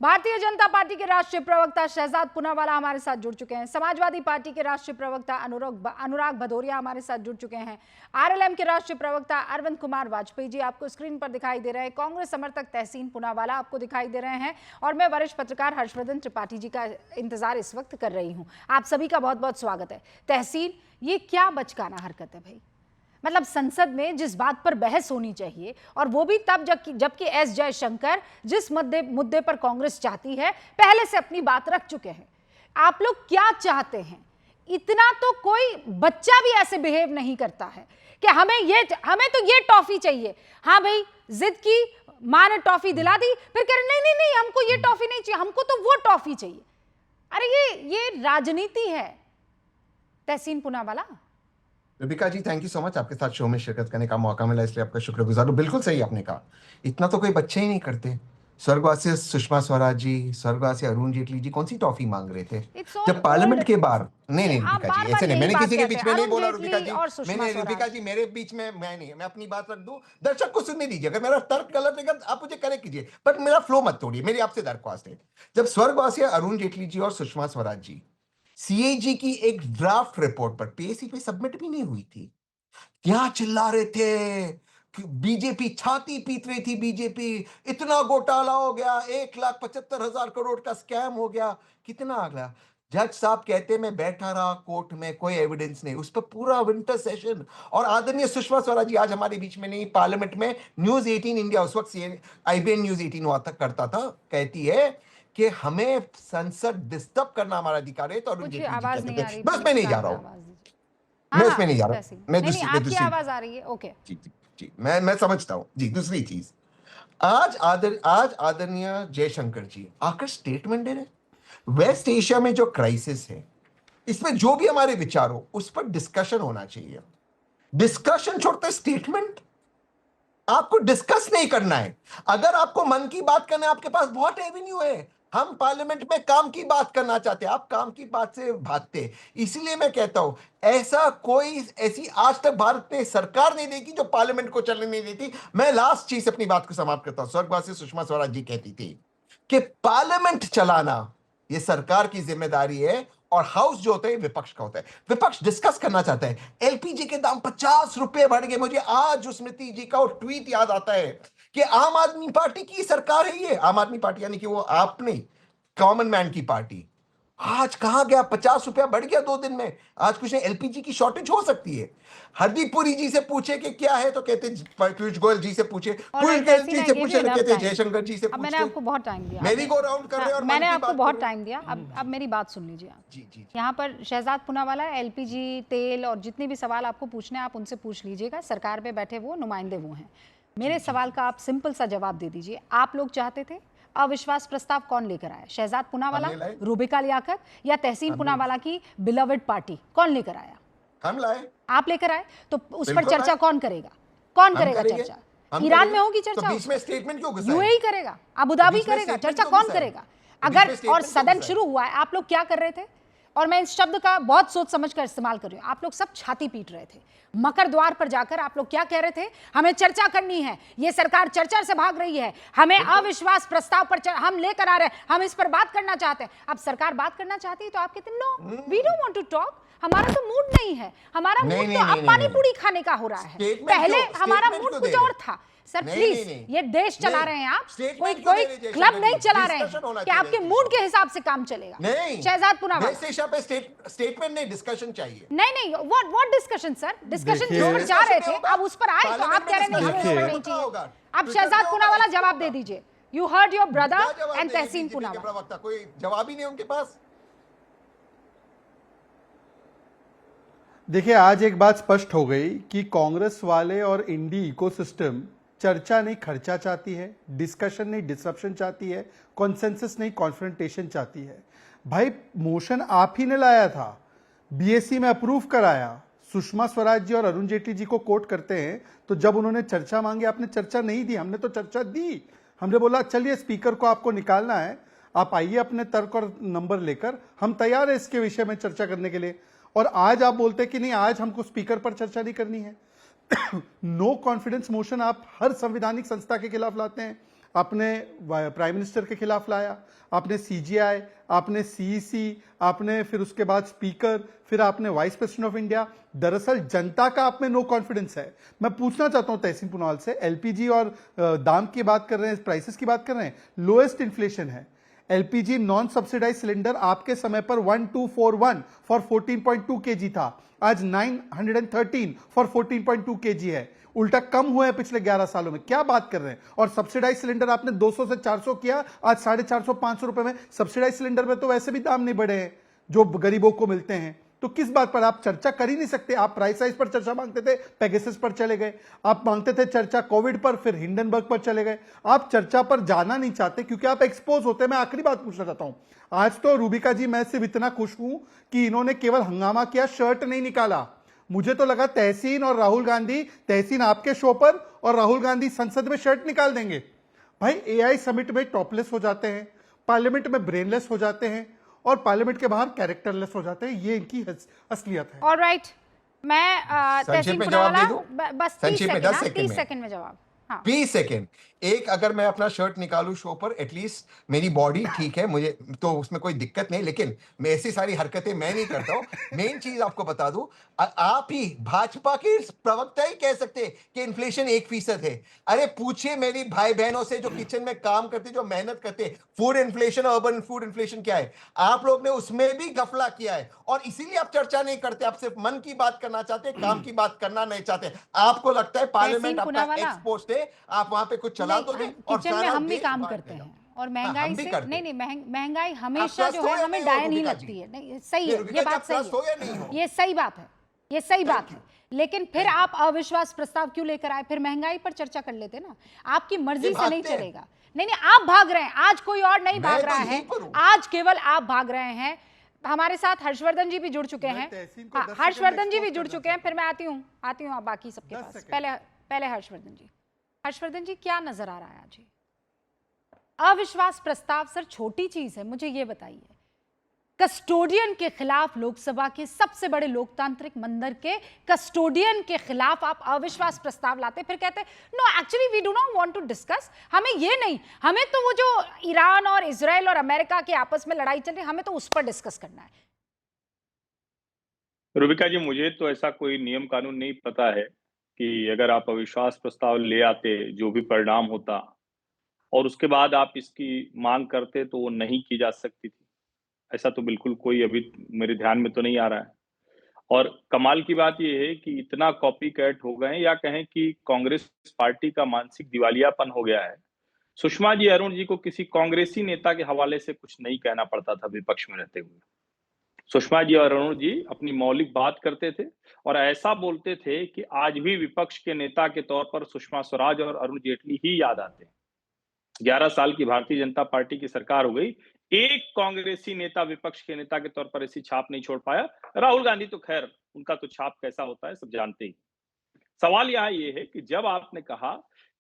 Bharatiya Janata party के राष्ट्रीय प्रवक्ता शहजाद पूनावाला हमारे साथ जुड़ चुके हैं। समाजवादी पार्टी के राष्ट्रीय प्रवक्ता अनुराग भदौरिया हमारे साथ जुड़ चुके हैं। आरएलएम के राष्ट्रीय प्रवक्ता अरविंद कुमार वाजपेयी जी आपको स्क्रीन पर दिखाई दे रहे हैं। कांग्रेस समर्थक तहसीन पूनावाला आपको दिखाई दे रहे हैं और मैं वरिष्ठ पत्रकार हर्षवर्धन त्रिपाठी जी का इंतजार इस वक्त कर रही हूँ। आप सभी का बहुत बहुत स्वागत है। तहसीन, ये क्या बचकाना हरकत है भाई? मतलब संसद में जिस बात पर बहस होनी चाहिए और वो भी तब जबकि एस जयशंकर जिस मुद्दे पर कांग्रेस चाहती है पहले से अपनी बात रख चुके हैं। आप लोग क्या चाहते हैं? इतना तो कोई बच्चा भी ऐसे बिहेव नहीं करता है कि हमें तो ये टॉफी चाहिए। हाँ भाई, जिद की, मां ने टॉफी दिला दी, फिर कह रहे नहीं नहीं नहीं हमको ये टॉफी नहीं चाहिए, हमको तो वो टॉफी चाहिए। अरे ये राजनीति है। Tehseen Poonawalla. Rubika ji, thank you so much. आपके साथ शो में शिरकत करने का मौका मिला, इसलिए आपका शुक्रगुजार हूं। बिल्कुल सही आपने कहा, इतना तो कोई बच्चे ही नहीं करते। स्वर्गवासी सुषमा स्वराज जी, स्वर्गवासी अरुण जेटली जी कौन सी टॉफी मांग रहे थे जब पार्लियामेंट के बाहर? नहीं रिबिका जी, ऐसे नहीं, मैंने किसी के बीच में नहीं बोला। रिबिका जी, मैंने रिबिका जी मेरे बीच में मैं नहीं, मैं अपनी बात रख दूं। दर्शक को सुनने दीजिए, अगर मेरा तर्क गलत है आप मुझे करेक्ट कीजिए, बट मेरा फ्लो मत तोड़िए। मेरी आपसे दरख्वास्त है, जब स्वर्गवासी अरुण जेटली जी और सुषमा स्वराज जी सीएजी की एक ड्राफ्ट रिपोर्ट पर पीएसी पे सबमिट भी नहीं हुई थी, क्या चिल्ला रहे थे कि बीजेपी छाती पीट रही थी। बीजेपी इतना घोटाला हो गया, 1,75,000 करोड़ का स्कैम हो गया। कितना अगला जज साहब कहते मैं बैठा रहा कोर्ट में, कोई एविडेंस नहीं, उस पर पूरा विंटर सेशन। और आदरणीय सुषमा स्वराज जी आज हमारे बीच में नहीं, पार्लियामेंट में न्यूज 18 इंडिया, उस वक्त आईबीएन न्यूज 18 हुआ तक करता था, कहती है कि हमें संसद डिस्टर्ब करना हमारा अधिकार है। तो अरुण जेटली जी कहते हैं, बस मैं नहीं जा रहा हूं, मैं उसमें नहीं जा रहा हूं, मैं दूसरी आपकी आवाज आ रही है। ओके जी जी जी, मैं समझता हूं जी। दूसरी चीज, आज आदरणीय जयशंकर जी आकर स्टेटमेंट दे रहे। वेस्ट एशिया में जो क्राइसिस है, इसमें जो भी हमारे विचार हो उस पर डिस्कशन होना चाहिए। डिस्कशन छोड़ते स्टेटमेंट। आपको डिस्कस नहीं करना है। अगर आपको मन की बात करना है, आपके पास बहुत एवेन्यू है। हम पार्लियामेंट में काम की बात करना चाहते हैं, आप काम की बात से भागते। इसलिए मैं कहता हूं, ऐसी आज तक भारत में सरकार नहीं देखी जो पार्लियामेंट को चलने नहीं देती। मैं लास्ट चीज अपनी बात को समाप्त करता हूं। स्वर्गवासी सुषमा स्वराज जी कहती थी कि पार्लियामेंट चलाना यह सरकार की जिम्मेदारी है और हाउस जो होता है विपक्ष का होता है। विपक्ष डिस्कस करना चाहता है। एलपीजी के दाम 50 रुपए बढ़ गए। मुझे आज स्मृति जी का ट्वीट याद आता है कि आम आदमी पार्टी की सरकार है ये। आम आदमी पार्टी यानी कि वो आप नहीं, कॉमन मैन की पार्टी। आज कहां गया? 50 रुपया बढ़ गया 2 दिन में। आज कुछ नहीं, एलपीजी की शॉर्टेज हो सकती है। हरदीप पुरी जी से पूछे कि क्या है तो कहते पीयूष गोयल जी से पूछे, पीयूष गोयल जी से पूछे तो कहते जयशंकर जी से पूछे। मैंने आपको बहुत टाइम दिया, मेरी गो राउंड कर रहे और मैंने आपको बहुत टाइम दिया। अब मेरी बात सुन लीजिए आप। जी। यहाँ पर शहजाद पूनावाला, एलपीजी, तेल और जितने भी सवाल आपको पूछने आप उनसे पूछ लीजिएगा। सरकार पे बैठे वो नुमाइंदे वो हैं। मेरे सवाल का आप सिंपल सा जवाब दे दीजिए। आप लोग चाहते थे अविश्वास प्रस्ताव कौन लेकर आया? शहजाद पूनावाला, रूबिका लियाकत या तहसीन पूनावाला की बिलवड पार्टी? कौन लेकर आया? हम लाए। आप लेकर आए तो उस पर चर्चा कौन करेगा? कौन करेगा चर्चा? ईरान में होगी चर्चा, तो बीच में स्टेटमेंट क्यों घुसा? यूएई करेगा, अबू धाबी करेगा, चर्चा कौन करेगा? अगर और सदन शुरू हुआ है, आप लोग क्या कर रहे थे? और मैं इस शब्द का बहुत सोच समझ कर इस्तेमाल कर रही हूं। आप लोग सब छाती पीट रहे थे। मकर द्वार पर जाकर आप लोग क्या कह रहे थे? हमें चर्चा करनी है, ये सरकार चर्चा से भाग रही है, हमें अविश्वास प्रस्ताव पर हम लेकर आ रहे हैं, हम इस पर बात करना चाहते हैं। अब सरकार बात करना चाहती है तो आप कहते हैं no, we don't want to talk, हमारा तो मूड नहीं है। हमारा मूड तो अब पानी पूरी खाने का हो रहा है। पहले हमारा मूड कुछ और था। सर प्लीज, ये देश चला रहे हैं आप, कोई क्लब नहीं चला रहे हैं कि आपके मूड के हिसाब से काम चलेगा। शहजाद पूनावाला, स्टेटमेंट नहीं, डिस्कशन चाहिए। नहीं, व्हाट डिस्कशन सर? डिस्कशन जो पर जा रहे थे अब उस पर आए तो आप कह रहे नहीं हमें नहीं चाहिए। अब शहजाद पूनावाला जवाब दे दीजिए। You heard your brother and Tehseen Poonawalla. कोई जवाब ही नहीं उनके पास। देखिए, आज एक बात स्पष्ट हो गई कि कांग्रेस वाले और इंडी इकोसिस्टम चर्चा नहीं खर्चा चाहती है, डिस्कशन नहीं डिसरप्शन चाहती है, कॉन्सेंसस नहीं कॉन्फ्रंटेशन चाहती है। भाई, मोशन आप ही ने लाया था, बीएससी में अप्रूव कराया। सुषमा स्वराज जी और अरुण जेटली जी को कोट करते हैं तो जब उन्होंने चर्चा मांगी आपने चर्चा नहीं दी, हमने तो चर्चा दी। हमने बोला चलिए स्पीकर को आपको निकालना है, आप आइए अपने तर्क और नंबर लेकर, हम तैयार है इसके विषय में चर्चा करने के लिए। और आज आप बोलते कि नहीं, आज हमको स्पीकर पर चर्चा नहीं करनी है। नो कॉन्फिडेंस मोशन आप हर संवैधानिक संस्था के खिलाफ लाते हैं। आपने प्राइम मिनिस्टर के खिलाफ लाया, आपने सीजीआई, आपने सीईसी, आपने फिर उसके बाद स्पीकर, फिर आपने वाइस प्रेसिडेंट ऑफ इंडिया। दरअसल जनता का आप में नो कॉन्फिडेंस है। मैं पूछना चाहता हूं तहसीन पुनावाल से, एलपीजी और दाम की बात कर रहे हैं, प्राइसेस की बात कर रहे हैं, लोएस्ट इन्फ्लेशन है। एलपीजी नॉन सब्सिडाइज सिलेंडर आपके समय पर 1241 फॉर 14.2 केजी था, आज 913 फॉर 14.2 केजी है, उल्टा कम हुए हैं पिछले 11 सालों में। क्या बात कर रहे हैं? और सब्सिडाइज सिलेंडर आपने 200 से 400 किया, आज 450 500 रुपए में। सब्सिडाइज सिलेंडर में तो वैसे भी दाम नहीं बढ़े हैं जो गरीबों को मिलते हैं। तो किस बात पर आप चर्चा कर ही नहीं सकते? आप प्राइस राइज पर चर्चा मांगते थे, पेगासस पर चले गए। आप मांगते थे चर्चा कोविड पर, फिर हिंडनबर्ग पर चले गए। आप चर्चा पर जाना नहीं चाहते क्योंकि आप एक्सपोज होते हैं। मैं आखिरी बात पूछना चाहता हूं, आज तो रूबिका जी मैं सिर्फ इतना खुश हूं कि इन्होंने केवल हंगामा किया, शर्ट नहीं निकाला। मुझे तो लगा तहसीन और राहुल गांधी, तहसीन आपके शो पर और राहुल गांधी संसद में शर्ट निकाल देंगे। भाई एआई समिट में टॉपलेस हो जाते हैं, पार्लियामेंट में ब्रेनलेस हो जाते हैं और पार्लियामेंट के बाहर कैरेक्टरलेस हो जाते हैं। ये इनकी असलियत है। ऑलराइट, मैं संक्षेप तहसीन में जवाब दे पुनावाला दूं? बस 30 संक्षेप में सेकंड, 10 सेकंड 30 में। सेकंड में जवाब। हाँ 20 सेकेंड। एक, अगर मैं अपना शर्ट निकालूं शो पर, एटलीस्ट मेरी बॉडी ठीक है, मुझे तो उसमें कोई दिक्कत नहीं, लेकिन मैं ऐसी सारी हरकतें मैं नहीं करता हूं। मेन चीज आपको बता दूं, आप ही भाजपा के प्रवक्ता ही कह सकते हैं कि इन्फ्लेशन 1% है। अरे पूछिए मेरी भाई बहनों से जो किचन में काम करते, जो मेहनत करते, food inflation, urban food inflation क्या है। आप लोग ने उसमें भी गफला किया है और इसीलिए आप चर्चा नहीं करते। आप सिर्फ मन की बात करना चाहते हैं, काम की बात करना नहीं चाहते। आपको लगता है पार्लियामेंट आपका पुनावाला, एक्सपोस्ट है, आप वहां पे कुछ चला तो नहीं और किचन में सारा हम भी देश काम बांट करते देगा। हैं और हाँ, महंगाई हम भी से करते नहीं हैं। नहीं महंगाई हमेशा ट्रस्ट जो हो है या हमें नहीं हो डायन ही रूबिका लगती जी? है। नहीं सही नहीं, है, रूबिका ये जी, बात आप सही ट्रस्ट हो या नहीं है, हो? ये सही बात है, ये सही बात Thank है। लेकिन फिर आप अविश्वास प्रस्ताव क्यों लेकर आए? फिर महंगाई पर चर्चा कर लेते ना। आपकी मर्जी ये से नहीं भागते हैं। चलेगा। नहीं नहीं, आप भाग रहे हैं, आज कोई और नहीं मैं भाग तो रहा यहीं है, पर हूं। आज केवल आप भाग रहे हैं। हमारे साथ हर्षवर्धन जी भी जुड़ चुके हैं। तहसीन को हाँ, 10 सेकंड हर्षवर्धन जी भी expose जुड़ करना चुके हैं, फिर मैं आती हूँ आप बाकी सबके 10 पास। सेकंड। पहले हर्षवर्धन जी। हर्षवर्धन जी, क्या नजर आ रहा है आज? अविश्वास प्रस्ताव सर छोटी चीज है, मुझे ये बताइए। कस्टोडियन के खिलाफ, लोकसभा के सबसे बड़े लोकतांत्रिक मंदिर के कस्टोडियन के खिलाफ आप अविश्वास प्रस्ताव लाते, फिर कहते no actually we do not want to discuss. हमें ये नहीं, हमें तो वो जो ईरान और इजराइल और अमेरिका के आपस में लड़ाई चल रही है, हमें तो उस पर डिस्कस करना है। रूबिका जी, मुझे तो ऐसा कोई नियम कानून नहीं पता है कि अगर आप अविश्वास प्रस्ताव ले आते, जो भी परिणाम होता और उसके बाद आप इसकी मांग करते, तो वो नहीं की जा सकती थी। ऐसा तो बिल्कुल कोई अभी मेरे ध्यान में तो नहीं आ रहा है। और कमाल की बात ये है कि इतना कॉपी कैट हो गए, या कहें कि कांग्रेस पार्टी का मानसिक दिवालियापन हो गया है। सुषमा जी, अरुण जी को किसी कांग्रेसी नेता के हवाले से कुछ नहीं कहना पड़ता था विपक्ष में रहते हुए। सुषमा जी और अरुण जी अपनी मौलिक बात करते थे और ऐसा बोलते थे कि आज भी विपक्ष के नेता के तौर पर सुषमा स्वराज और अरुण जेटली ही याद आते हैं। 11 साल की भारतीय जनता पार्टी की सरकार हो गई, एक कांग्रेसी नेता विपक्ष के नेता के तौर पर ऐसी छाप नहीं छोड़ पाया। राहुल गांधी तो खैर, उनका तो छाप कैसा होता है सब जानते ही। सवाल यहाँ ये है कि जब आपने कहा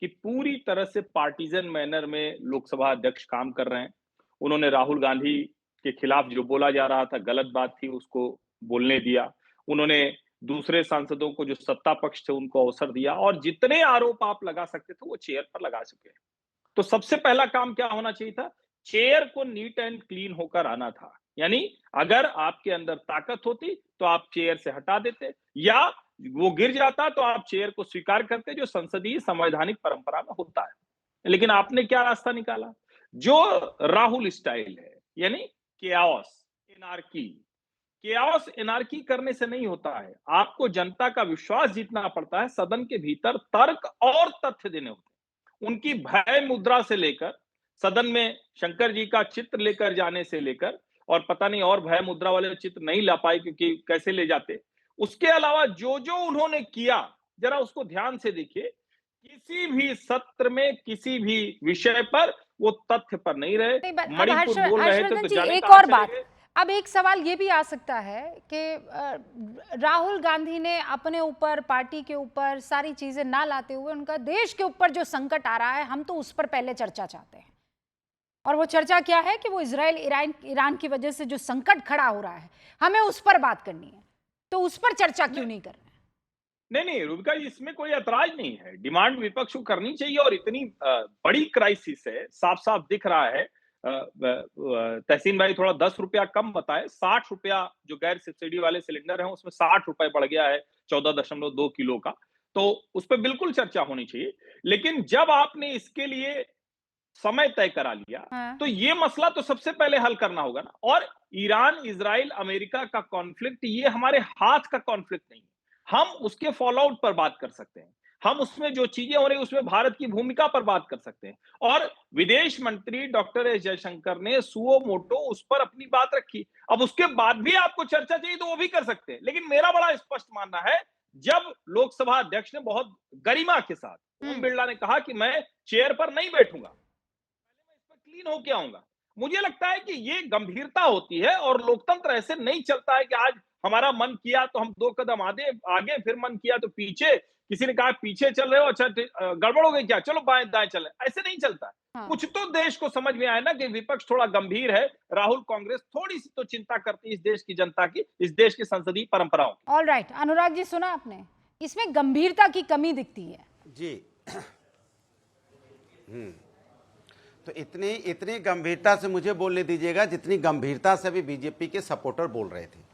कि पूरी तरह से पार्टीजन मैनर में लोकसभा अध्यक्ष काम कर रहे हैं, उन्होंने राहुल गांधी के खिलाफ जो बोला जा रहा था, गलत बात थी, उसको बोलने दिया। उन्होंने दूसरे सांसदों को जो सत्ता पक्ष थे उनको अवसर दिया और जितने आरोप आप लगा सकते थे वो चेयर पर लगा चुके हैं। तो सबसे पहला काम क्या होना चाहिए था? चेयर को नीट एंड क्लीन होकर आना था। यानी अगर आपके अंदर ताकत होती तो आप चेयर से हटा देते, या वो गिर जाता तो आप चेयर को स्वीकार करते, जो संसदीय संवैधानिक परंपरा में होता है। लेकिन आपने क्या रास्ता निकाला? जो राहुल स्टाइल है, यानी केओस एनार्की। केओस एनार्की करने से नहीं होता है, आपको जनता का विश्वास जीतना पड़ता है। सदन के भीतर तर्क और तथ्य देने होते हैं। उनकी भय मुद्रा से लेकर, सदन में शंकर जी का चित्र लेकर जाने से लेकर, और पता नहीं और भय मुद्रा वाले चित्र नहीं ला पाए क्योंकि कैसे ले जाते। उसके अलावा जो जो उन्होंने किया, जरा उसको ध्यान से देखिए। किसी भी सत्र में किसी भी विषय पर वो तथ्य पर नहीं रहे। नहीं, अब मणिपुर बोल रहे थे हर्षवर्धन तो जी, जाने एक कहां और चले बात। गए। अब एक सवाल ये भी आ सकता है कि राहुल गांधी ने अपने ऊपर, पार्टी के ऊपर सारी चीजें ना लाते हुए, उनका देश के ऊपर जो संकट आ रहा है, हम तो उस पर पहले चर्चा चाहते हैं। और वो चर्चा क्या है कि वो इजराइल ईरान की वजह से जो संकट खड़ा हो रहा है, हमें उस पर बात करनी है। तो उस पर चर्चा क्यों नहीं कर रहे हैं? नहीं रूबिका जी, इसमें कोई ऐतराज नहीं है। डिमांड विपक्ष को करनी चाहिए और इतनी बड़ी क्राइसिस है, साफ साफ दिख रहा है। तहसीन भाई थोड़ा 10 रुपया कम बताए, 60 रुपया जो गैर सब्सिडी वाले सिलेंडर हैं उसमें 60 रुपए बढ़ गया है 14.2 किलो का, तो उस पर बिल्कुल चर्चा होनी चाहिए। लेकिन जब आपने इसके लिए समय तय करा लिया, हाँ। तो ये मसला तो सबसे पहले हल करना होगा ना। और ईरान, इजराइल, अमेरिका का कॉन्फ्लिक्ट ये हमारे हाथ का कॉन्फ्लिक्ट नहीं है। हम उसके फॉल आउट पर बात कर सकते हैं, हम उसमें जो चीजें हो रही है उसमें भारत की भूमिका पर बात कर सकते हैं। और विदेश मंत्री डॉक्टर एस जयशंकर ने सुओ मोटो उस पर अपनी बात रखी। अब उसके बाद भी आपको चर्चा चाहिए तो वो भी कर सकते हैं, लेकिन मेरा बड़ा स्पष्ट मानना है, जब लोकसभा अध्यक्ष ने बहुत गरिमा के साथ ओम बिरला ने कहा कि मैं चेयर पर नहीं बैठूंगा, मैं इस पर क्लीन होके आऊंगा, मुझे लगता है कि ये गंभीरता होती है। और लोकतंत्र ऐसे नहीं चलता है कि आज हमारा मन किया तो हम 2 कदम आगे, फिर मन किया तो पीछे। किसी ने कहा पीछे चल रहे हो, अच्छा गड़बड़ हो गई क्या, चलो बाएं दाएं चल रहे, ऐसे नहीं चलता है। हाँ। कुछ तो देश को समझ में आया ना कि विपक्ष थोड़ा गंभीर है, राहुल कांग्रेस थोड़ी सी तो चिंता करती है इस देश की जनता की, इस देश की संसदीय परंपराओं की। ऑल राइट, अनुराग जी सुना आपने, इसमें गंभीरता की कमी दिखती है जी। तो इतनी गंभीरता से मुझे बोलने दीजिएगा जितनी गंभीरता से अभी बीजेपी के सपोर्टर बोल रहे थे।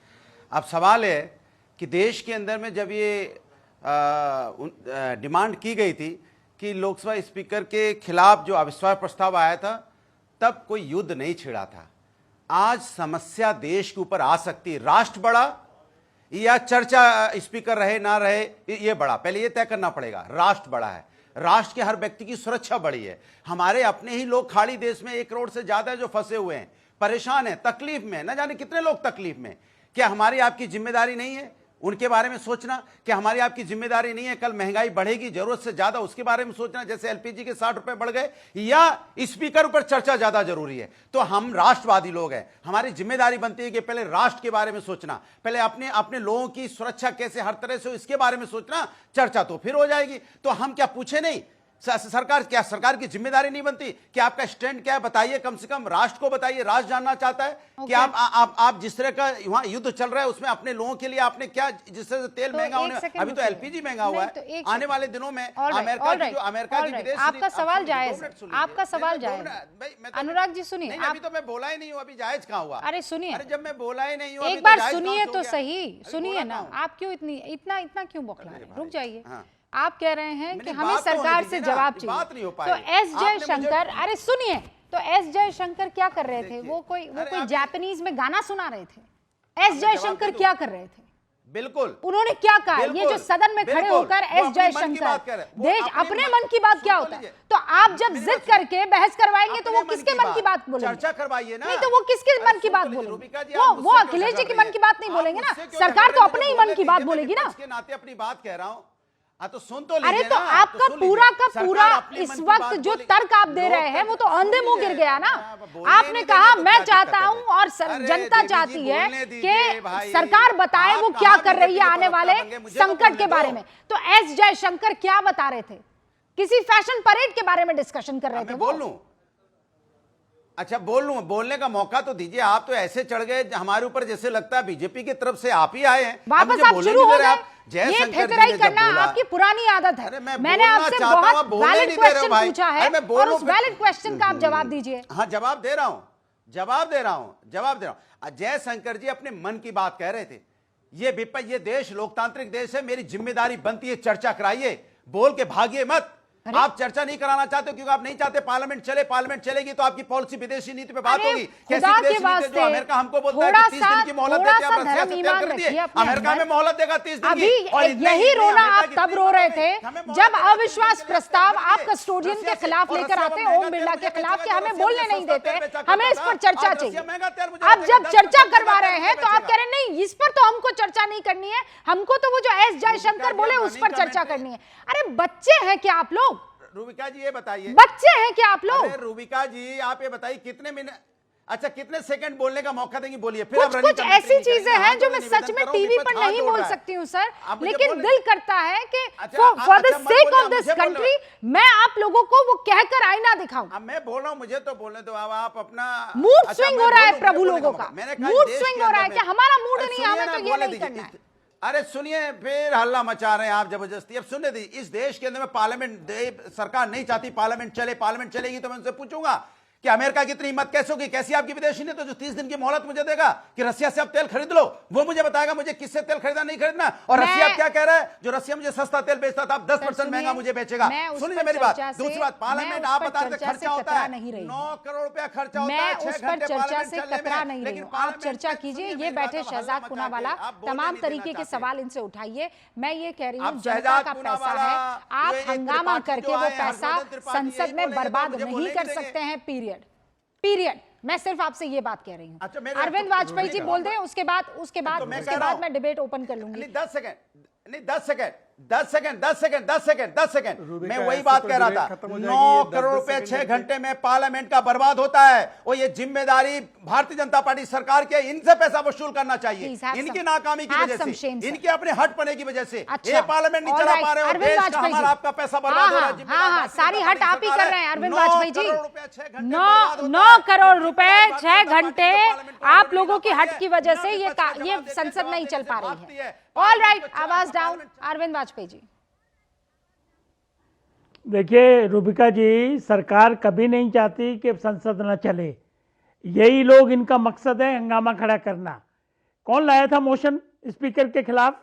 अब सवाल है कि देश के अंदर में जब ये डिमांड की गई थी कि लोकसभा स्पीकर के खिलाफ जो अविश्वास प्रस्ताव आया था, तब कोई युद्ध नहीं छिड़ा था। आज समस्या देश के ऊपर आ सकती है, राष्ट्र बड़ा या चर्चा स्पीकर रहे ना रहे ये बड़ा, पहले ये तय करना पड़ेगा। राष्ट्र बड़ा है, राष्ट्र के हर व्यक्ति की सुरक्षा बड़ी है। हमारे अपने ही लोग खाड़ी देश में 1 करोड़ से ज्यादा जो फंसे हुए हैं, परेशान हैं, तकलीफ में, न जाने कितने लोग तकलीफ में। क्या हमारी आपकी जिम्मेदारी नहीं है उनके बारे में सोचना? क्या हमारी आपकी जिम्मेदारी नहीं है कल महंगाई बढ़ेगी जरूरत से ज्यादा उसके बारे में सोचना, जैसे एलपीजी के 60 रुपए बढ़ गए, या स्पीकर पर चर्चा ज्यादा जरूरी है? तो हम राष्ट्रवादी लोग हैं, हमारी जिम्मेदारी बनती है कि पहले राष्ट्र के बारे में सोचना, पहले अपने अपने लोगों की सुरक्षा कैसे हर तरह से हो इसके बारे में सोचना, चर्चा तो फिर हो जाएगी। तो हम क्या पूछे नहीं? सरकार की जिम्मेदारी नहीं बनती कि आपका स्टैंड क्या है? बताइए, कम से कम राष्ट्र को बताइए। राष्ट्र जानना चाहता है कि आप जिस तरह का वहां युद्ध चल रहा है उसमें अपने लोगों के लिए आपने क्या, जिस तरह से तेल महंगा होने, अभी तो एलपीजी महंगा हुआ है, आने वाले दिनों में अमेरिका की विदेश, आपका सवाल जायज, आपका सवाल जायज। अनुराग जी सुनिए, अभी तो मैं बोला ही नहीं हूँ, अभी जायज कहाँ हुआ? अरे सुनिए, अरे जब मैं बोला ही नहीं हूँ, एक बार सुनिए तो सही, सुनिए ना। आप क्यों इतना क्यों बौखला रहे हैं? रुक जाइए। आप कह रहे हैं कि हमें सरकार से जवाब चाहिए, तो एस जयशंकर, अरे सुनिए, तो एस जयशंकर क्या कर रहे थे? वो कोई जापानीज में गाना सुना रहे थे? एस जयशंकर क्या कर रहे थे? बिल्कुल, उन्होंने क्या कहा? ये जो सदन में खड़े होकर एस जयशंकर, देश अपने मन की बात क्या होता है? तो आप जब जिद करके बहस करवाएंगे तो वो किसके मन की बात बोलेंगे? चर्चा करवाइए ना। नहीं तो वो किसके मन की बात बोलेंगे? वो अखिलेश जी की मन की बात नहीं बोलेंगे ना, सरकार तो अपने ही मन की बात बोलेगी ना। इसके नाते अपनी बात कह रहा हूँ, तो सुन तो लीजिए। अरे तो आपका पूरा का पूरा इस वक्त जो तर्क आप दे रहे हैं वो तो अंधे मुंह गिर गया ना। आपने कहा मैं चाहता हूं और जनता चाहती है कि सरकार बताए वो क्या कर रही है आने वाले संकट के बारे में। तो एस जयशंकर क्या बता रहे थे? किसी फैशन परेड के बारे में डिस्कशन कर रहे थे। बोल लूं? अच्छा बोल लूं, बोलने का मौका तो दीजिए। आप तो ऐसे चढ़ गए हमारे ऊपर जैसे लगता है बीजेपी की तरफ से आप ही आए हैं। वापस आप शुरू हो गए। ये ठेकराई करना आपकी पुरानी आदत है। मैंने आपसे बहुत वैलिड क्वेश्चन पूछा है और उस वैलिड क्वेश्चन का आप जवाब दीजिए। हाँ, जवाब दे रहा हूं। जयशंकर जी अपने मन की बात कह रहे थे। ये देश लोकतांत्रिक देश है, मेरी जिम्मेदारी बनती है चर्चा कराइए, बोल के भागिए मत। आप चर्चा नहीं कराना चाहते क्योंकि आप नहीं चाहते पार्लियामेंट चलेगी तो आपकी पॉलिसी विदेशी नीति पे बात होगी। कैसी विदेशी नीति? जो अमेरिका हमको बोलता है कि 30 दिन की मोहलत देते हैं, अमेरिका में मोहलत देगा 30 दिन की। यही रोना आप तब रो रहे थे जब अविश्वास प्रस्ताव आप कस्टोडियन के खिलाफ लेकर आते हैं, ओम बिरला के खिलाफ, कि हमें बोलने नहीं देते, हमें इस पर चर्चा चाहिए। अब जब चर्चा करवा रहे हैं तो आप कह रहे हैं नहीं, इस पर तो हमको चर्चा नहीं करनी है, हमको तो वो जो एस जयशंकर बोले उस पर चर्चा करनी है। अरे बच्चे हैं क्या आप लोग? रूबिका जी ये बताइए, बच्चे हैं क्या आप लोग? अरे रूबिका जी आप ये बताइए कितने मिनट, अच्छा कितने सेकंड बोलने का मौका देंगे? बोलिए। फिर कुछ ऐसी चीजें हैं जो मैं सच में टीवी पर नहीं बोल सकती हूँ सर, लेकिन दिल करता है कि for the sake of this country मैं आप लोगों को वो कहकर आईना दिखाऊं। अब मैं बोल रहा हूँ, मुझे तो बोलने दो। अब आप अपना मूड स्विंग हो रहा है प्रभु लोगों का, मूड स्विंग हो रहा है कि हमारा मूड नहीं, हमें तो ये नहीं करना है। अरे सुनिए, फिर हल्ला मचा रहे हैं आप जबरदस्ती। अब सुनने दीजिए, इस देश के अंदर में पार्लियामेंट सरकार नहीं चाहती पार्लियामेंट चले, पार्लियामेंट चलेगी तो मैं उनसे पूछूंगा कि अमेरिका की इतनी हिम्मत कैसे होगी, कैसी आपकी विदेशी नीति, तो जो 30 दिन की मोहलत मुझे देगा कि रसिया से आप तेल खरीद लो, वो मुझे बताएगा मुझे किससे तेल खरीदना नहीं खरीदना। और रसिया क्या कह रहा है, जो रसिया मुझे सस्ता तेल बेचता था अब 10% महंगा मुझे बेचेगा। सुनिए मेरी बात। दूसरी बात, पार्लियामेंट आप बता रहे खर्चा होता है 9 करोड़ रुपया खर्चा होता है, 6 घंटे पार्लियामेंट चलने में। लेकिन आप चर्चा कीजिए, ये बैठे शहजाद पूनावाला, तमाम तरीके के सवाल इनसे उठाइए। मैं ये कह रही हूँ जनता का पैसा है, आप हंगामा करके वो पैसा संसद में बर्बाद नहीं कर सकते हैं। पीरियड। मैं सिर्फ आपसे ये बात कह रही हूँ। अच्छा, अरविंद वाजपेयी जी बोल दें, उसके बाद मैं डिबेट ओपन कर लूंगी। 10 सेकंड मैं वही बात कह रहा था। 9 करोड़ रुपए 6 घंटे में पार्लियामेंट का बर्बाद होता है, और ये जिम्मेदारी भारतीय जनता पार्टी सरकार के, इनसे पैसा वसूल करना चाहिए, इनकी नाकामी की वजह से, इनके अपने हटपने की वजह से ये पार्लियामेंट नहीं चला पा रहे हो। देश का हमारा आपका पैसा बर्बाद हो रहा है। हाँ, सारी हट आप ही कर रहे हैं अरविंद वाजपेयी जी। 9 करोड़ रुपए 6 घंटे आप लोगों की हट की वजह से ये संसद नहीं चल पा रही है। ऑल राइट, आवाज डाउन। अरविंद वाजपेयी जी देखिए रूबिका जी, सरकार कभी नहीं चाहती कि संसद न चले, यही लोग, इनका मकसद है हंगामा खड़ा करना। कौन लाया था मोशन स्पीकर के खिलाफ?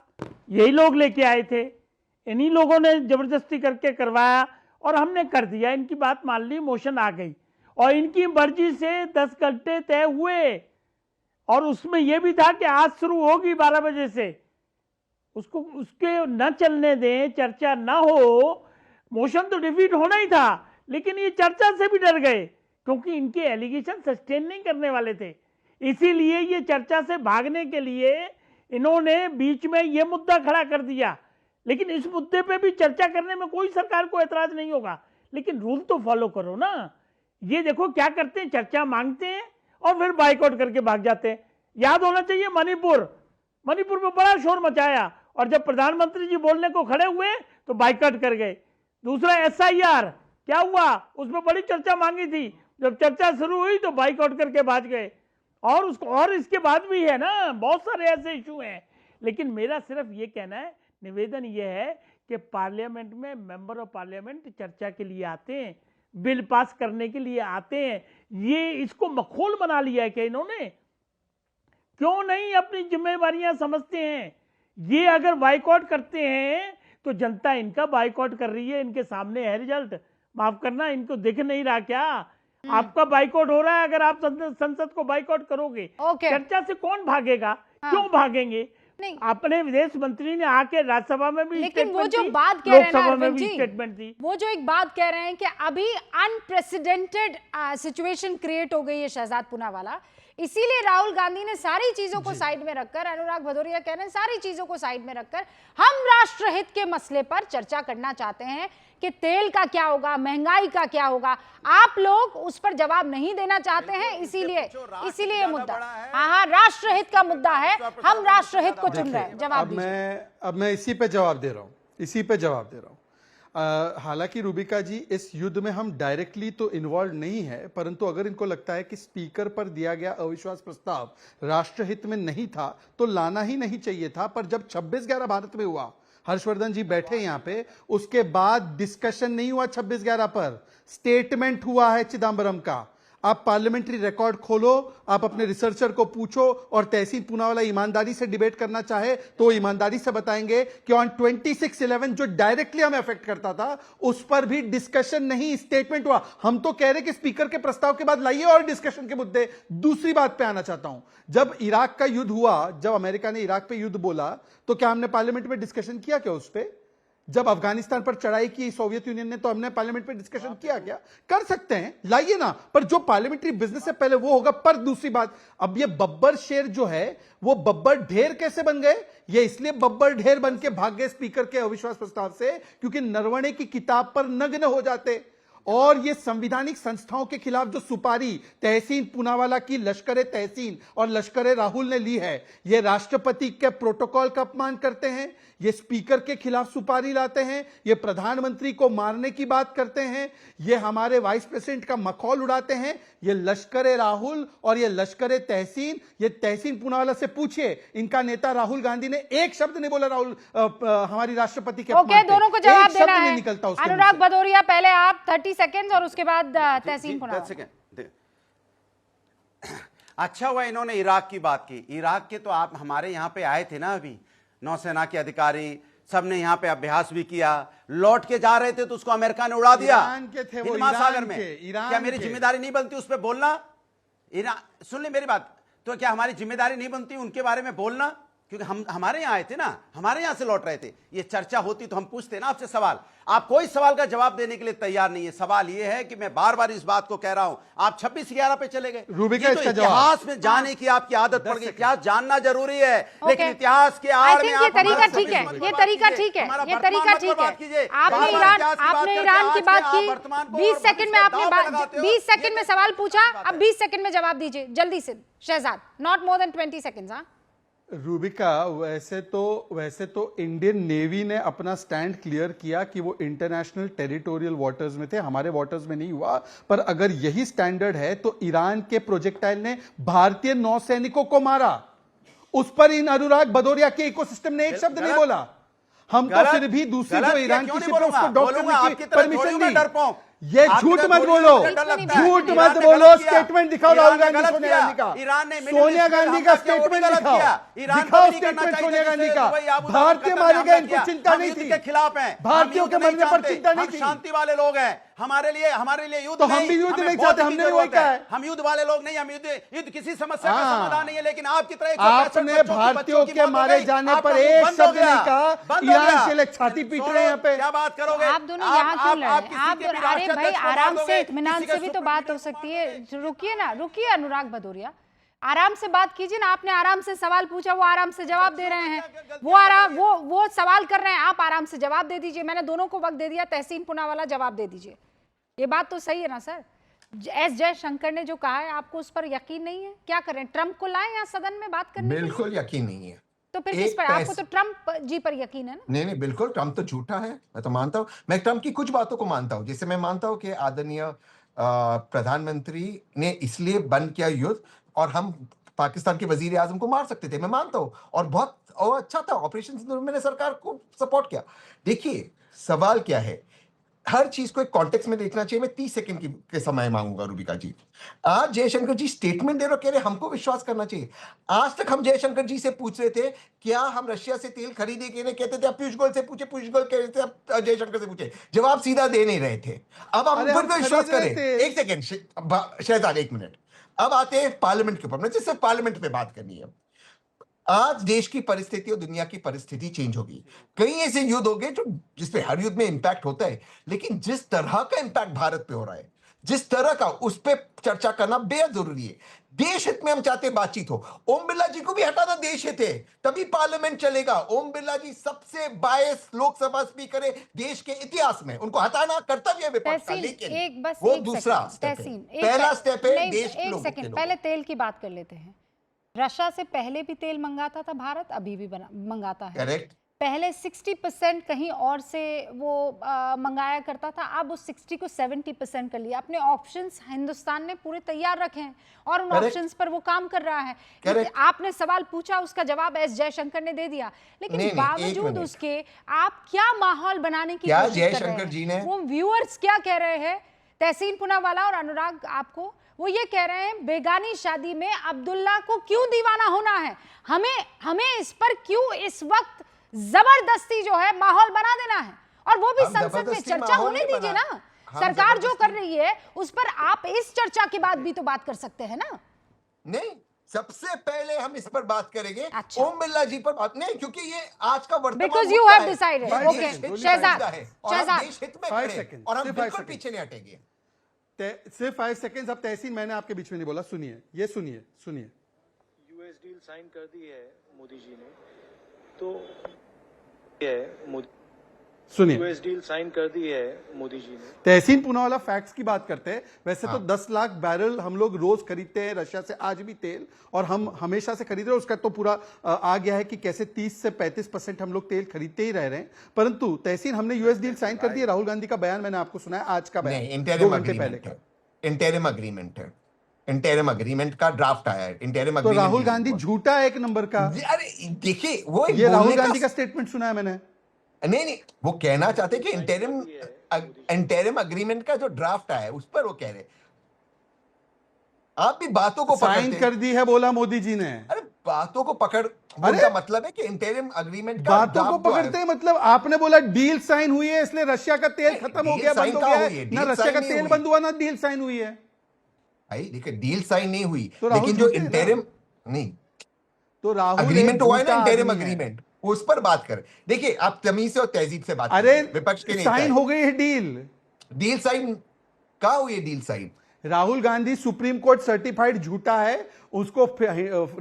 यही लोग लेके आए थे, इन्हीं लोगों ने जबरदस्ती करके करवाया और हमने कर दिया, इनकी बात मान ली, मोशन आ गई और इनकी मर्जी से 10 घंटे तय हुए। और उसमें यह भी था कि आज शुरू होगी 12 बजे से, उसके न चलने दें, चर्चा ना हो। मोशन तो डिफीट होना ही था, लेकिन ये चर्चा से भी डर गए क्योंकि इनके एलिगेशन सस्टेन नहीं करने वाले थे। इसीलिए ये चर्चा से भागने के लिए इन्होंने बीच में ये मुद्दा खड़ा कर दिया। लेकिन इस मुद्दे पे भी चर्चा करने में कोई सरकार को ऐतराज नहीं होगा, लेकिन रूल तो फॉलो करो ना। ये देखो क्या करते हैं, चर्चा मांगते हैं और फिर बाइकआउट करके भाग जाते हैं। याद होना चाहिए मणिपुर में बड़ा शोर मचाया और जब प्रधानमंत्री जी बोलने को खड़े हुए तो बाइकआउट कर गए। दूसरा SIR क्या हुआ, उसमें बड़ी चर्चा मांगी थी, जब चर्चा शुरू हुई तो बाइकआउट करके भाग गए। और इसके बाद भी है ना, बहुत सारे ऐसे इशू हैं। लेकिन मेरा सिर्फ ये कहना है, निवेदन ये है कि पार्लियामेंट में मेंबर ऑफ पार्लियामेंट चर्चा के लिए आते हैं, बिल पास करने के लिए आते हैं। ये इसको मखौल बना लिया है कि इन्होंने, क्यों नहीं अपनी जिम्मेवारियां समझते हैं। ये अगर बाइकआउट करते हैं तो जनता इनका बाइकआउट कर रही है, इनके सामने है रिजल्ट। माफ करना, इनको दिख नहीं रहा क्या? आपका बाइकआउट हो रहा है। अगर आप संसद को बाइकआउट करोगे, चर्चा से कौन भागेगा? क्यों भागेंगे? नहीं, अपने विदेश मंत्री ने आके राज्यसभा में भी, लेकिन वो जो बात कह रहे हैं लोकसभा में भी स्टेटमेंट दी, वो जो एक बात कह रहे हैं कि अभी अनप्रेसिडेंटेड सिचुएशन क्रिएट हो गई है शहजाद पूनावाला, इसीलिए राहुल गांधी ने सारी चीजों को साइड में रखकर, अनुराग भदौरिया कह रहे हैं सारी चीजों को साइड में रखकर हम राष्ट्रहित के मसले पर चर्चा करना चाहते हैं कि तेल का क्या होगा, महंगाई का क्या होगा। आप लोग उस पर जवाब नहीं देना चाहते हैं, इसीलिए ये मुद्दा, हाँ, राष्ट्रहित का मुद्दा है, हम राष्ट्रहित को चुन रहे हैं। जवाब दीजिए। अब मैं इसी पे जवाब दे रहा हूं। हालांकि रूबिका जी, इस युद्ध में हम डायरेक्टली तो इन्वॉल्व नहीं है, परंतु अगर इनको लगता है कि स्पीकर पर दिया गया अविश्वास प्रस्ताव राष्ट्रहित में नहीं था तो लाना ही नहीं चाहिए था। पर जब 26/11 भारत में हुआ, हर्षवर्धन जी बैठे यहां पे, उसके बाद डिस्कशन नहीं हुआ 26/11 पर, स्टेटमेंट हुआ है चिदम्बरम का। आप पार्लियामेंट्री रिकॉर्ड खोलो, आप अपने रिसर्चर को पूछो, और तहसीन पूनावाला ईमानदारी से डिबेट करना चाहे तो ईमानदारी से बताएंगे कि ऑन 26/11 जो डायरेक्टली हमें अफेक्ट करता था उस पर भी डिस्कशन नहीं, स्टेटमेंट हुआ। हम तो कह रहे कि स्पीकर के प्रस्ताव के बाद लाइए और डिस्कशन के मुद्दे। दूसरी बात पे आना चाहता हूं, जब इराक का युद्ध हुआ, जब अमेरिका ने इराक पे युद्ध बोला, तो क्या हमने पार्लियामेंट में डिस्कशन किया क्या उस पर? जब अफगानिस्तान पर चढ़ाई की सोवियत यूनियन ने, तो हमने पार्लियामेंट में डिस्कशन किया क्या? कर सकते हैं, लाइए ना, पर जो पार्लियामेंट्री बिजनेस है पहले वो होगा। पर दूसरी बात, अब ये बब्बर शेर जो है वो बब्बर ढेर कैसे बन गए? ये इसलिए बब्बर ढेर बन के भाग गए स्पीकर के अविश्वास प्रस्ताव से क्योंकि नरवणे की किताब पर नग्न हो जाते। और ये संवैधानिक संस्थाओं के खिलाफ जो सुपारी तहसीन पूनावाला की लश्कर तहसीन और लश्कर राहुल ने ली है, ये राष्ट्रपति के प्रोटोकॉल का अपमान करते हैं, ये स्पीकर के खिलाफ सुपारी लाते हैं, ये प्रधानमंत्री को मारने की बात करते हैं, ये हमारे वाइस प्रेसिडेंट का मखौल उड़ाते हैं। ये लश्कर राहुल और ये लश्कर तहसीन, ये तहसीन पूनावाला से पूछिए, इनका नेता राहुल गांधी ने एक शब्द नहीं बोला राहुल हमारी राष्ट्रपति के ओके, दोनों को जवाब देना है। निकलता उसके अनुराग भदौरिया, पहले आप 30 सेकेंड्स और उसके बाद तहसीन पूनावाला। अच्छा हुआ इन्होंने इराक की बात की। इराक के तो आप हमारे यहां पे आए थे ना, अभी नौसेना के अधिकारी सबने यहाँ पे अभ्यास भी किया, लौट के जा रहे थे तो उसको अमेरिका ने उड़ा दिया ईरान के थे वो, हिंद महासागर में। ईरान क्या मेरी के। जिम्मेदारी नहीं बनती उस पर बोलना? सुन ले मेरी बात, तो क्या हमारी जिम्मेदारी नहीं बनती उनके बारे में बोलना? क्योंकि हम हमारे यहाँ आए थे ना, हमारे यहाँ से लौट रहे थे। ये चर्चा होती तो हम पूछते ना आपसे सवाल। आप कोई सवाल का जवाब देने के लिए तैयार नहीं है। सवाल ये है कि मैं बार बार इस बात को कह रहा हूं, आप 26/11 पे चले गए। रूबिका, ये तो इसका इतिहास में जाने की आपकी आदत पड़ गई। इतिहास जानना जरूरी है, लेकिन इतिहास के आड़ में ये आप तरीका हमारे ठीक है, सभी ये बात तरीका कीजिए। ठीक है, हमारा ये वर्तमान तरीका मत ठीक बर्बाद कीजिए। है। आपने बार-बार ईरान की बात की, वर्तमान को 20 और सेकंड में आपने दांव पे लगाते हो। 20 सेकंड में ये सवाल पूछा, बात अब है। 20 सेकंड में जवाब दीजिए जल्दी से Shehzad, not more than 20 seconds. हाँ, रूबिका, वैसे तो इंडियन नेवी ने अपना स्टैंड क्लियर किया कि वो इंटरनेशनल टेरिटोरियल वाटर्स में थे, हमारे वाटर्स में नहीं हुआ। पर अगर यही स्टैंडर्ड है तो ईरान के प्रोजेक्टाइल ने भारतीय नौसैनिकों को मारा, उस पर इन अनुराग भदौरिया के इकोसिस्टम ने एक शब्द नहीं बोला। हम तो फिर भी दूसरी जो ईरान की शिप है उसको डॉक करने की परमिशन दी। ये झूठ मत बोलो, झूठ मत बोलो। स्टेटमेंट दिखाओ राहुल गांधी सोनिया गांधी का, सोनिया गांधी का स्टेटमेंट दिखाओ, दिखाओ स्टेटमेंट सोनिया गांधी का। भारतीय मारे गए, इनको चिंता नहीं थी, के खिलाफ है, भारतीयों के मरने पर चिंता नहीं थी। शांति वाले लोग हैं, हमारे लिए युद्ध तो हम भी युद्ध नहीं चाहते, हमने वही कहा है। हम युद्ध वाले लोग नहीं, हम युद्ध किसी समस्या का समाधान नहीं है। लेकिन आपकी तरह आपने भारतीयों के मारे जाने पर एक शब्द नहीं कहा। ईरान के लिए छाती पीट रहे हैं यहाँ पे। क्या बात करोगे आप दोनों यहाँ क्यों लड़ रहे हैं? आप अरे भाई आराम से, इत्मीनान से भी तो बात हो सकती है। रुकिए ना, रुकिए अनुराग भदौरिया, आराम से बात कीजिए ना। आपने आराम से सवाल पूछा, वो आराम से जवाब दे रहे हैं। वो सवाल कर रहे हैं, आप आराम से जवाब दे दीजिए। मैंने दोनों को वक्त दे दिया, तहसीन पूनावाला जवाब दे दीजिए। ये बात तो सही है ना सर? एस जयशंकर ने जो कहा है, आपको उस पर यकीन नहीं है? क्या करें, ट्रंप को लाएं या सदन में बात करने के लिए? बिल्कुल यकीन नहीं है। तो फिर किस पर? आपको तो ट्रंप जी पर यकीन है ना? नहीं, बिल्कुल, ट्रंप तो झूठा है, मैं तो मानता हूं। मैं ट्रंप की कुछ बातों को मानता हूं, जैसे मैं मानता हूं कि आदरणीय प्रधानमंत्री ने इसलिए बंद किया युद्ध और हम पाकिस्तान के वजीर आजम को मार सकते थे, मैं मानता हूं। और बहुत अच्छा था ऑपरेशन सिंदूर, मैंने सरकार को सपोर्ट किया। देखिए सवाल क्या है, हर चीज को एक कॉन्टेक्स्ट में देखना चाहिए। मैं 30 सेकंड के समय मांगूंगा रूबिका जी। आज जयशंकर जी स्टेटमेंट दे रहे, कह रहे हमको विश्वास करना चाहिए। आज तक हम जयशंकर जी से पूछ रहे थे क्या हम रशिया से तेल खरीदे, कहते थे आप पीयूष गोयल से पूछे, पीयूष गोयल कह रहे थे आप जयशंकर से पूछे, जवाब सीधा दे नहीं रहे थे। अब हम उन पर विश्वास करें। एक सेकेंड शहजाद, 1 मिनट। अब आते हैं पार्लियामेंट के ऊपर, मुझे सिर्फ पार्लियामेंट पे बात करनी है। आज देश की परिस्थिति और दुनिया की परिस्थिति चेंज होगी। कई ऐसे युद्ध हो गए जो जिसपे हर युद्ध में इंपैक्ट होता है, लेकिन जिस तरह का इंपैक्ट भारत पे हो रहा है, जिस तरह का, उस पे चर्चा करना बेहद जरूरी है। देश हित में हम चाहते बातचीत हो। ओम बिरला जी को भी हटाना देश हित है, तभी पार्लियामेंट चलेगा। ओम बिरला जी सबसे बायस लोकसभा स्पीकर है देश के इतिहास में, उनको हटाना कर्तव्य है विपक्ष का। लेकिन वो दूसरा स्टेप है। पहला स्टेप है देश के लोगों के लिए। पहले तेल की बात कर लेते हैं। रशिया से पहले भी तेल मंगाता था भारत, अभी भी मंगाता है। करेक्ट। पहले 60% कहीं और से वो मंगाया करता था, अब उस 60 को 70% कर लिया। अपने ऑप्शंस हिंदुस्तान ने पूरे तैयार रखे हैं और उन ऑप्शंस पर वो काम कर रहा है। आपने सवाल पूछा, उसका जवाब एस जयशंकर ने दे दिया, लेकिन बावजूद उसके आप क्या माहौल बनाने की कोशिश कर रहे हैं? वो व्यूअर्स क्या कह रहे हैं? तहसीन पूनावाला और अनुराग, आपको वो ये कह रहे हैं बेगानी शादी में अब्दुल्ला को क्यों दीवाना होना है, हमें इस पर क्यों इस वक्त जबरदस्ती जो है माहौल बना देना है, और वो भी संसद में चर्चा होने दीजिए ना। सरकार जो कर रही है उस पर आप इस चर्चा के बाद भी तो बात कर सकते हैं ना। नहीं, सबसे पहले हम इस पर बात करेंगे। अच्छा। ओम बिरला जी पर बात नहीं, क्योंकि ये आज का वर्तमान because you have decided. Okay Shehzad, और हम बिल्कुल पीछे नहीं हटेंगे। सिर्फ 5 सेकेंड। अब तहसीन, मैंने आपके बीच में नहीं बोला, सुनिए, ये सुनिए। यूएस डील साइन कर दी है मोदी जी ने, तो ये मोदी सुनिए, यूएस डील साइन कर दी है मोदी जी ने। तहसीन पूनावाला फैक्ट्स की बात करते हैं। वैसे तो 10 लाख बैरल हम लोग रोज खरीदते हैं रशिया से आज भी तेल, और हम हमेशा से खरीद रहे हैं। उसका तो पूरा आ गया है कि कैसे 30 से 35% हम लोग तेल खरीदते ही रह रहे हैं। परंतु तहसीन, हमने यूएस डील साइन कर दी है। राहुल गांधी का बयान मैंने आपको सुनाया, आज का बयान नहीं, 2 इंटरिम घंटे पहले अग्रीमेंट का। है, इंटरिम अग्रीमेंट है, इंटरिम अग्रीमेंट का ड्राफ्ट आया है, इंटरिम तो अग्रीमेंट। राहुल गांधी झूठा है एक नंबर का। अरे देखिए, वो एक ये राहुल बोलने गांधी का स्टेटमेंट सुना है मैंने। नहीं, वो कहना चाहते कि इंटरिम अग्रीमेंट का जो ड्राफ्ट आया है उस पर वो कह रहे, आप भी बातों को साइन पकड़ते कर दी है बोला मोदी जी ने। अरे बातों को पकड़, उनका मतलब है कि इंटरिम अग्रीमेंट का बातों को draft जो है, पकड़ते हैं मतलब आपने बोला डील साइन हुई है इसलिए रशिया का तेल खत्म हो डील गया, साइन बंद हो कहाँ गया हुई है? है। ना डील रशिया साइन का नहीं तेल हुई। बंद हुआ, ना डील साइन हुई है। भाई देखिए, डील साइन नहीं हुई, तो राहुल लेकिन जो झूठे हैं ना। इंटरिम नहीं तो राहुल अग्रीमेंट एक हुआ है ना, झूठा इंटरिम आदमी है। अग्रीमेंट, उस पर बात करें। देखिए, आप तमीज से और तहजीब से बात अरे करें, विपक्ष के साइन नेता हो गई है डील। डील साइन कहाँ हुई है? Deal sign Rahul Gandhi supreme court certified झूठा है। उसको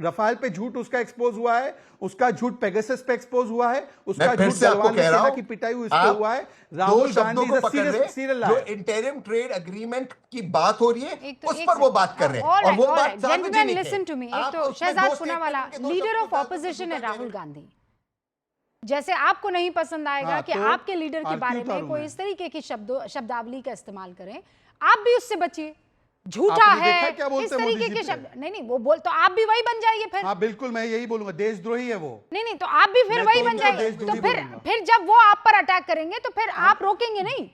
रफाल पे झूठ उसका एक्सपोज हुआ है, उसका झूठ पेगासस पे एक्सपोज हुआ है, उसका मैं फिर झूठ से आपको गलवान कह रहा सेना हूं, की पिटाई हुई इस पे आप हुआ है। दो राहुल शब्दों गांधी को इज अ पकड़ रहे, सीरियल जो लायर। इंटरिम ट्रेड अग्रीमेंट की बात हो रही है एक तो उस एक पर वो बात कर रहे हैं, और वो बात जेंटलमैन सार्वजनिक है। Listen to me. एक आप तो उसमें शहजाद दो पूनावाला statement के दो लीडर शब्दों ऑफ का ऑपोजिशन है झूठा कह राहुल रहे हैं। गांधी। जैसे आपको नहीं पसंद आएगा हाँ, कि तो आपके लीडर के आरती बारे में उतारूं कोई मैं। इस तरीके की शब्दावली का इस्तेमाल करें, आप भी उससे बचिए। झूठा आपने देखा है, क्या बोलते इस हैं मोदी तरीके जी के पे? शब्द नहीं, वो बोल तो आप भी वही बन जाइए फिर। हाँ बिल्कुल, मैं यही बोलूंगा, देशद्रोही है वो। नहीं, तो आप भी फिर मैं वही तो बन उनका जाइए। देशद्रोही तो बोलूंगा। फिर जब वो आप पर अटैक करेंगे तो फिर आप रोकेंगे नहीं,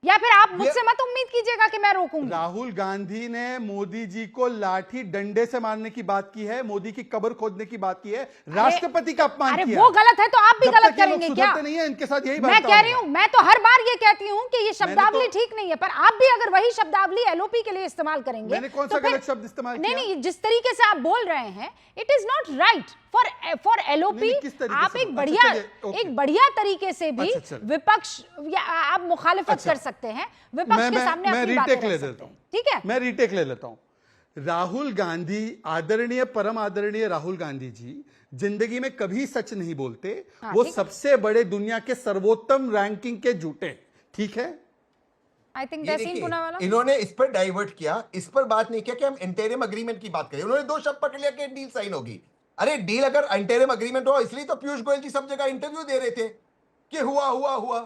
या फिर आप मुझसे मत उम्मीद कीजिएगा कि मैं रोकूंगी। राहुल गांधी ने मोदी जी को लाठी डंडे से मारने की बात की है, मोदी की कब्र खोदने की बात की है, राष्ट्रपति का अपमान अरे किया। वो गलत है तो आप भी जब गलत तक ये लोग करेंगे क्या? सुधरते नहीं है, इनके साथ यही मैं बर्ताव कह रही होगा। हूँ, मैं तो हर बार ये कहती हूँ कि ये शब्दावली तो- ठीक नहीं है, पर आप भी अगर वही शब्दावली एलओपी के लिए इस्तेमाल करेंगे मैंने कौन तो सा फिर- गलत शब्द इस्तेमाल नहीं किया? नहीं, जिस तरीके से आप बोल रहे हैं it is not right for LOP. नहीं, किस तरीके आप से एक बोल- बढ़िया अच्छा, चलिए, ओके। एक बढ़िया तरीके से भी अच्छा, चलिए। विपक्ष या आप मुखालिफत अच्छा। कर सकते हैं, विपक्ष के सामने मैं अपनी रीटेक बातें ले रख लेता सकते हूं। हैं। ठीक है, मैं रीटेक ले लेता हूं। राहुल गांधी, आदरणीय परम आदरणीय राहुल गांधी जी जिंदगी में कभी सच नहीं बोलते। हाँ, वो ठीक है। सबसे बड़े दुनिया के सर्वोत्तम रैंकिंग के झूठे, ठीक है। आई थिंक ये तहसीन देखिए, पूनावाला इन्होंने इस पर डाइवर्ट किया, इस पर बात नहीं किया कि हम इंटरिम अग्रीमेंट की बात करें। उन्होंने दो शब्द पकड़ लिया कि डील साइन होगी। अरे डील अगर इंटरिम अग्रीमेंट हो, इसलिए तो पीयूष गोयल जी सब जगह इंटरव्यू दे रहे थे कि हुआ हुआ हुआ।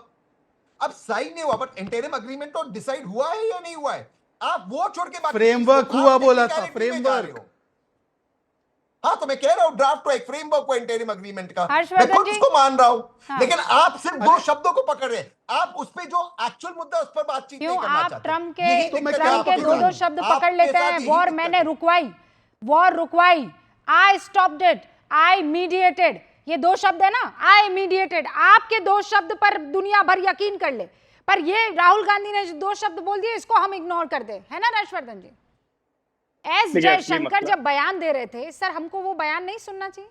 अब साइन नहीं हुआ, बट इंटरिम अग्रीमेंट तो डिसाइड हुआ है या नहीं हुआ है? आप वो छोड़ के बाकी फ्रेमवर्क चीज़ को- हुआ आप बोला था, technicality में जा रहे फ्रेमवर्क। हो। हाँ, तो मैं कह रहा हूं ड्राफ्ट को एक फ्रेमवर्क को इंटरिम अग्रीमेंट का, मैं हर्षवर्धन खुद जी। उसको मान रहा हूं। हाँ। लेकिन आप सिर्फ दो शब्दों को पकड़ रहे हैं, आप उस पे जो एक्चुअल मुद्दा है, उस पर बातचीत क्यों नहीं करना आप चाहते। ट्रम्प यही के दिक्कत है ट्रम्प के आपके दो साथ। शब्द आपके पकड़ लेते साथ हैं? यही वॉर दिक्कत मैंने है। रुकवाई, वॉर रुकवाई, I stopped it, I mediated, ये दो शब्द है ना, आई मीडिएटेड। आपके दो शब्द पर दुनिया भर यकीन कर ले, पर ये राहुल गांधी ने जो दो शब्द बोल दिए इसको हम इग्नोर कर दे, है ना हर्षवर्धन जी? एस देखिए, असली जयशंकर मसला- जब बयान दे रहे थे, सर हमको वो बयान नहीं सुनना चाहिए?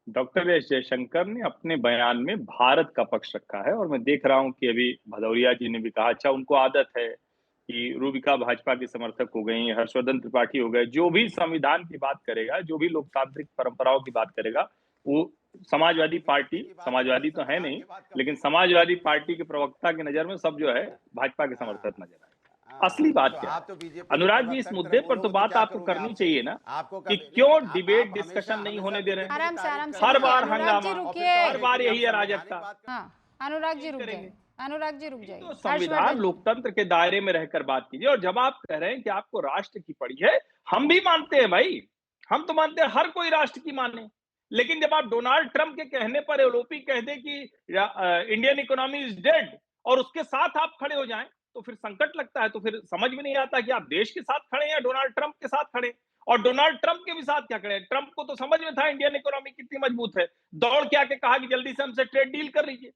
डॉक्टर एस जयशंकर ने अपने बयान में भारत का पक्ष रखा है, और मैं देख रहा हूं कि अभी भदौरिया जी ने भी कहा, अच्छा उनको आदत है कि रूबिका भाजपा की समर्थक हो गई, हर्षवर्धन त्रिपाठी हो गए, जो भी संविधान की बात करेगा, जो भी लोकतांत्रिक परंपराओं की बात करेगा, वो समाजवादी पार्टी, समाजवादी तो है नहीं, लेकिन समाजवादी पार्टी के प्रवक्ता की नजर में सब जो है भाजपा के समर्थक नजर आए। असली बात क्या है? अनुराग जी, इस मुद्दे पर तो बात आपको करनी चाहिए ना कि क्यों डिबेट डिस्कशन नहीं होने दे रहे हैं? आराम से, आराम से। हर बार अनुराग जी हंगामा, रुकिए। हर बार यही अराजकता। हाँ, अनुराग जी रुक जाइए, अनुराग जी रुक जाइए। तो संविधान, हर्षवर्धन जी। लोकतंत्र के दायरे में रहकर बात कीजिए। और जब आप कह रहे हैं कि आपको राष्ट्र की पड़ी है, हम भी मानते हैं भाई, हम तो मानते हैं हर कोई राष्ट्र की माने, लेकिन जब आप डोनाल्ड ट्रंप के कहने पर एलओपी कह दे कि इंडियन इकोनॉमी इज डेड और उसके साथ आप खड़े हो जाएं, तो फिर संकट लगता है। तो फिर समझ में नहीं आता कि आप देश के साथ खड़े हैं या डोनाल्ड ट्रंप के साथ खड़े हैं। और डोनाल्ड ट्रंप के भी साथ क्या खड़े हैं? ट्रंप को तो समझ में था इंडियन इकोनॉमी कितनी मजबूत है, दौड़ के आके कहा कि जल्दी से हमसे ट्रेड डील कर लीजिए।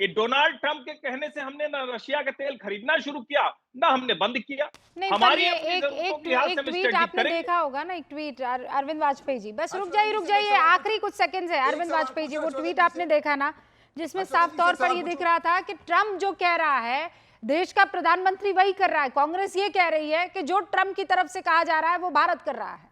ये डोनाल्ड ट्रंप के कहने से हमने ना रशिया का तेल खरीदना शुरू किया, ना हमने बंद किया। नहीं, पर हमारी ये अपनी एक जरूरतों के लिहाज से हम ट्वीट स्टडी आपने करेंगे। देखा होगा ना, एक ट्वीट अरविंद वाजपेयी जी, बस रुक जाइए, आखिरी कुछ सेकंड्स है। अरविंद वाजपेयी जी, वो ट्वीट आपने देखा ना, जिसमें साफ तौर पर ये दिख रहा था कि ट्रम्प जो कह रहा है देश का प्रधानमंत्री वही कर रहा है, कांग्रेस ये कह रही है कि जो ट्रम्प की तरफ से कहा जा रहा है वो भारत कर रहा है।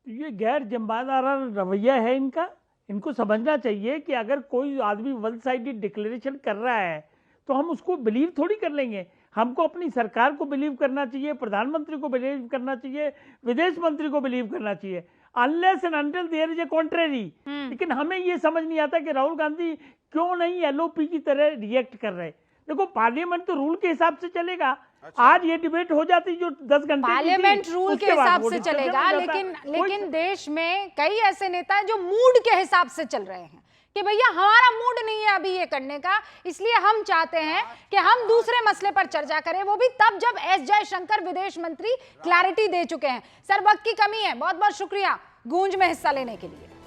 ये गैर जिम्मेदार रवैया है इनका, इनको समझना चाहिए कि अगर कोई आदमी वन साइडेड डिक्लेरेशन कर रहा है तो हम उसको बिलीव थोड़ी कर लेंगे। हमको अपनी सरकार को बिलीव करना चाहिए, प्रधानमंत्री को बिलीव करना चाहिए, विदेश मंत्री को बिलीव करना चाहिए, unless and until there is a contrary. लेकिन हमें ये समझ नहीं आता कि राहुल गांधी क्यों नहीं एलओपी की तरह रिएक्ट कर रहे। देखो पार्लियामेंट तो रूल के हिसाब से चलेगा। आज ये डिबेट हो जाती जो 10 घंटे पार्लियामेंट रूल के हिसाब से चलेगा, लेकिन देश में कई ऐसे नेता हैं जो मूड के हिसाब से चल रहे हैं कि भैया हमारा मूड नहीं है अभी ये करने का, इसलिए हम चाहते हैं कि हम दूसरे मसले पर चर्चा करें, वो भी तब जब एस जयशंकर विदेश मंत्री क्लैरिटी दे चुके हैं। सर वक्त की कमी है, बहुत बहुत शुक्रिया गूंज में हिस्सा लेने के लिए।